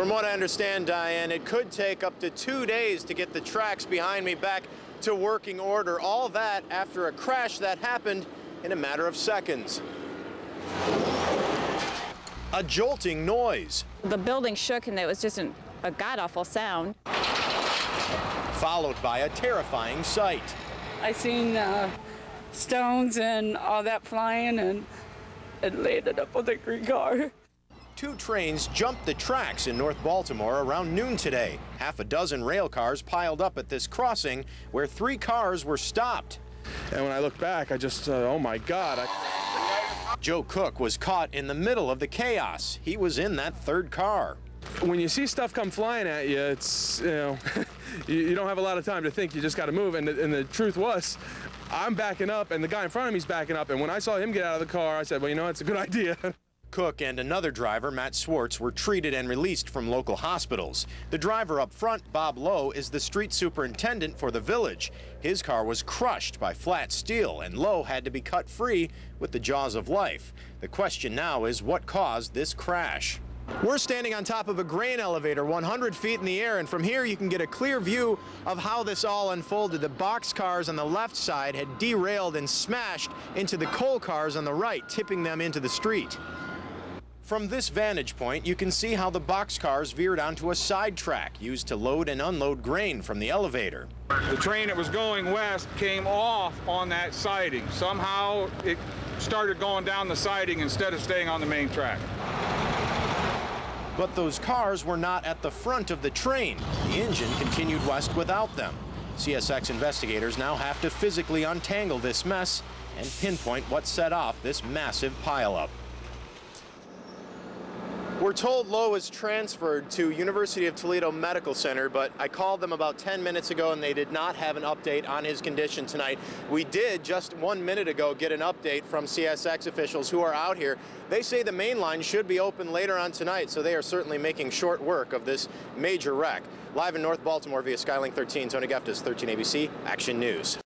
From what I understand, Diane, it could take up to 2 days to get the tracks behind me back to working order. All that after a crash that happened in a matter of seconds. A jolting noise. The building shook and it was just a god-awful sound. Followed by a terrifying sight. I seen stones and all that flying, and it landed up on the green car. 2 trains jumped the tracks in North Baltimore around noon today. Half a dozen rail cars piled up at this crossing where 3 cars were stopped. And when I look back, I just, oh my God. Joe Cook was caught in the middle of the chaos. He was in that 3rd car. When you see stuff come flying at you, it's, you know, you don't have a lot of time to think. You just got to move. And the truth was, I'm backing up, and the guy in front of me is backing up. And when I saw him get out of the car, I said, well, you know, it's a good idea. Cook and another driver, Matt Swartz, were treated and released from local hospitals. The driver up front, Bob Lowe, is the street superintendent for the village. His car was crushed by flat steel, and Lowe had to be cut free with the jaws of life. The question now is what caused this crash? We're standing on top of a grain elevator 100 feet in the air, and from here you can get a clear view of how this all unfolded. The box cars on the left side had derailed and smashed into the coal cars on the right, tipping them into the street. From this vantage point, you can see how the boxcars veered onto a side track used to load and unload grain from the elevator. The train that was going west came off on that siding. Somehow it started going down the siding instead of staying on the main track. But those cars were not at the front of the train. The engine continued west without them. CSX investigators now have to physically untangle this mess and pinpoint what set off this massive pileup. We're told Lowe was transferred to University of Toledo Medical Center, but I called them about 10 minutes ago and they did not have an update on his condition tonight. We did just 1 minute ago get an update from CSX officials who are out here. They say the main line should be open later on tonight, so they are certainly making short work of this major wreck. Live in North Baltimore via Skylink 13, Tony Geftis, 13 ABC Action News.